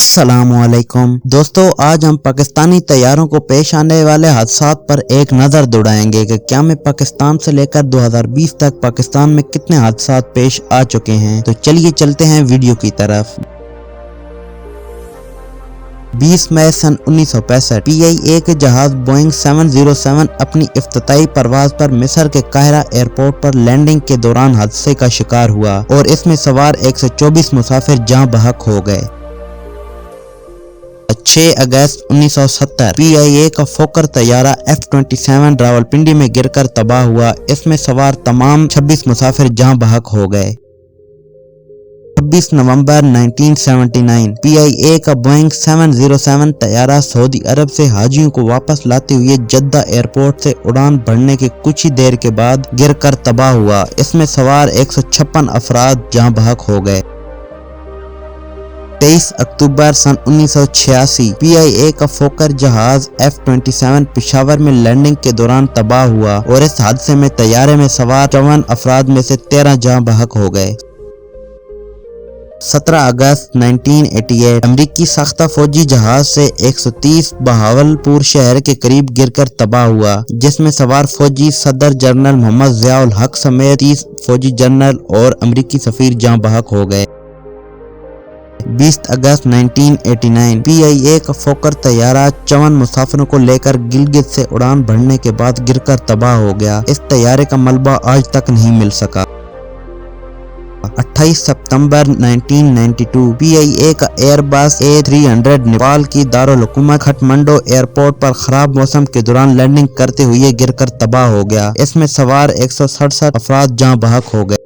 अस्सलामुअलैकुम दोस्तों, आज हम पाकिस्तानी तैयारों को पेश आने वाले हादसात पर एक नज़र दौड़ाएंगे कि क्या में पाकिस्तान से लेकर 2020 तक पाकिस्तान में कितने हादसात पेश आ चुके हैं। तो चलिए चलते हैं वीडियो की तरफ। 20 मई सन 1965 PIA के जहाज बोइंग 707 अपनी इफ्तिताई परवाज पर मिस्र के काहिरा एयरपोर्ट पर लैंडिंग के दौरान हादसे का शिकार हुआ और इसमें सवार 124 मुसाफिर जाँ बहक हो गए। 6 अगस्त 1970 PIA का फोकर तैयारा F-27 रावलपिंडी में गिरकर तबाह हुआ। इसमें सवार तमाम 26 मुसाफिर जाँ बहक हो गए। 26 नवंबर 1979 PIA का बोइंग 707 तैयारा सऊदी अरब से हाजियों को वापस लाते हुए जद्दा एयरपोर्ट से उड़ान भरने के कुछ ही देर के बाद गिरकर तबाह हुआ। इसमें सवार 156 अफराद जाँ बहक हो गए। 23 अक्टूबर सन 1986 PIA का फोकर जहाज F-27 पेशावर में लैंडिंग के दौरान तबाह हुआ और इस हादसे में तैयारे में सवार 54 अफराद में से 13 जाँ बहक हो गए। 17 अगस्त 1988 अमरीकी साख्ता फौजी जहाज से 130 बहावलपुर शहर के करीब गिरकर तबाह हुआ, जिसमें सवार फौजी सदर जनरल मोहम्मद ज़ियाउल हक समेत 30 फौजी जनरल और अमरीकी सफीर जाँ बहक हो गए। 20 अगस्त 1989 PIA का फोकर तैयारा 54 मुसाफिरों को लेकर गिलगित से उड़ान भरने के बाद गिरकर तबाह हो गया। इस तैयारे का मलबा आज तक नहीं मिल सका। 28 सितंबर 1992 PIA का एयरबस A300 नेपाल की दारुल हुकूमत काठमांडू एयरपोर्ट पर खराब मौसम के दौरान लैंडिंग करते हुए गिरकर तबाह हो गया। इसमें सवार 167 अफराद जाँ बहक हो गए।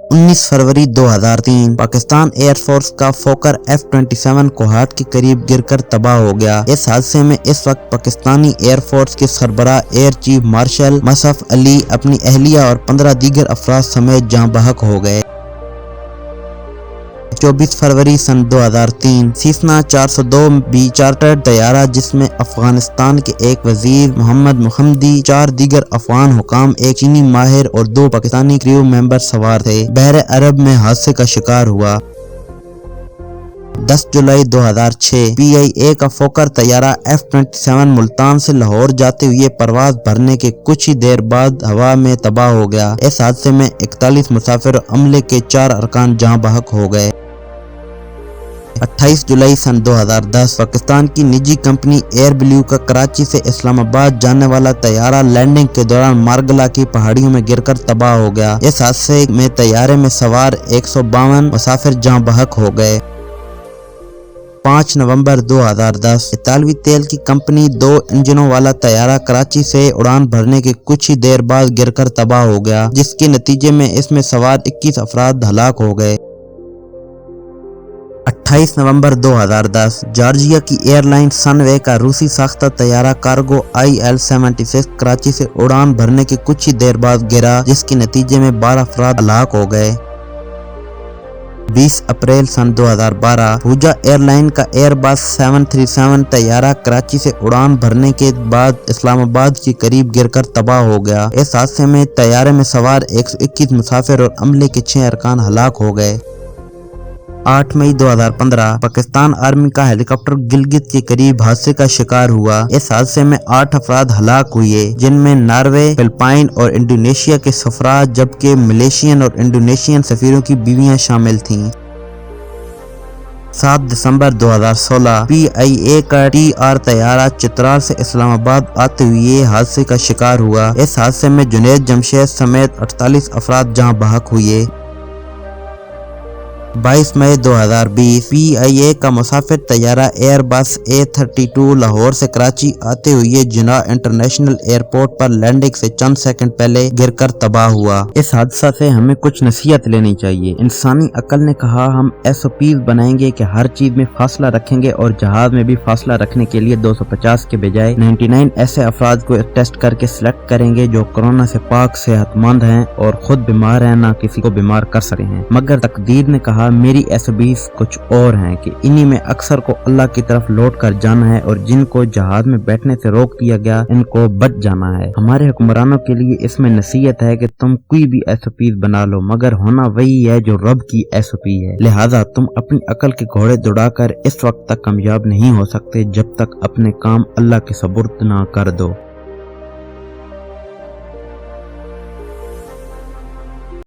19 फरवरी 2003 पाकिस्तान एयरफोर्स का फोकर F-27 कोहाट के करीब गिरकर तबाह हो गया। इस हादसे में इस वक्त पाकिस्तानी एयरफोर्स के सरबराह एयर चीफ मार्शल मसफ अली अपनी अहलिया और 15 दीगर अफराद समेत जाँ बहक हो गए। 24 फरवरी सन 2003 सीसना 402 बी चार्टर्ड तैयारा, जिसमें अफगानिस्तान के एक वजीर मोहम्मद मुहम्मदी, 4 दीगर अफगान हुकाम, एक चीनी माहिर और 2 पाकिस्तानी क्रू मेंबर सवार थे, बहर अरब में हादसे का शिकार हुआ। 10 जुलाई 2006 PIA का फोकर तैयारा F-27 मुल्तान से लाहौर जाते हुए परवाज भरने के कुछ ही देर बाद हवा में तबाह हो गया। इस हादसे में 41 मुसाफिर और अमले के 4 अरकान जाँ बहक हो गए। 28 जुलाई सन 2010 पाकिस्तान की निजी कंपनी एयर ब्लू का कराची से इस्लामाबाद जाने वाला तैयारा लैंडिंग के दौरान मारगला की पहाड़ियों में गिरकर तबाह हो गया। इस हादसे में तैयारे में सवार 152 मुसाफिर जाँ बहक हो गए। 5 नवंबर 2010 इतालवी तेल की कंपनी 2 इंजनों वाला तैयारा कराची से उड़ान भरने के कुछ ही देर बाद गिरकर तबाह हो गया, जिसके नतीजे में इसमें सवार 21 अफराद हलाक हो गए। 28 नवंबर 2010 जॉर्जिया की एयरलाइन सनवे का रूसी साख्ता तैयारा कार्गो IL-76 कराची से उड़ान भरने के कुछ ही देर बाद गिरा, जिसके नतीजे में 12 अफराद हलाक हो गए। 20 अप्रैल सन 2012 हुजा एयरलाइन का एयरबस 737 तैयारा कराची से उड़ान भरने के बाद इस्लामाबाद के करीब गिरकर तबाह हो गया। इस हादसे में तैयारे में सवार 121 मुसाफिर और अमले के 6 अरकान हलाक हो गए। 8 मई 2015 पाकिस्तान आर्मी का हेलीकॉप्टर गिलगित के करीब हादसे का शिकार हुआ। इस हादसे में 8 अफराद हलाक हुए, जिनमें नॉर्वे, फिलिपाइन और इंडोनेशिया के सफरा, जबकि मलेशियन और इंडोनेशियन सफीरों की बीवियां शामिल थीं। 7 दिसंबर 2016 PIA का TR तैयारा चित्राल से इस्लामाबाद आते हुए हादसे का शिकार हुआ। इस हादसे में जुनैद जमशेद समेत 48 अफराद जाँ बहक हुए। 22 मई 2020 PIA का मुसाफिर तैयारा एयरबस A32 लाहौर से कराची आते हुए जिना इंटरनेशनल एयरपोर्ट पर लैंडिंग से चंद सेकंड पहले गिरकर तबाह हुआ। इस हादसा से हमें कुछ नसीहत लेनी चाहिए। इंसानी अकल ने कहा हम SOPs बनाएंगे कि हर चीज में फासला रखेंगे और जहाज में भी फासला रखने के लिए 250 के बजाय 99 ऐसे अफराद को टेस्ट करके सिलेक्ट करेंगे जो कोरोना से पाक सेहतमंद हैं और खुद बीमार हैं, ना किसी को बीमार कर सके हैं। मगर तकदीर ने कहा کہا میری SOPs کچھ اور ہیں کہ انہی میں اکثر کو اللہ کی طرف لوٹ کر جانا ہے اور جن کو جہاز میں بیٹھنے سے روک دیا گیا ان کو بچ جانا ہے۔ ہمارے حکمرانوں کے لیے اس میں نصیحت ہے کہ تم کوئی بھی SOPs بنا لو مگر ہونا وہی ہے جو رب کی SOP ہے، لہٰذا تم اپنی عقل کے گھوڑے دوڑا کر اس وقت تک کامیاب نہیں ہو سکتے جب تک اپنے کام اللہ کے سپرد نہ کر دو۔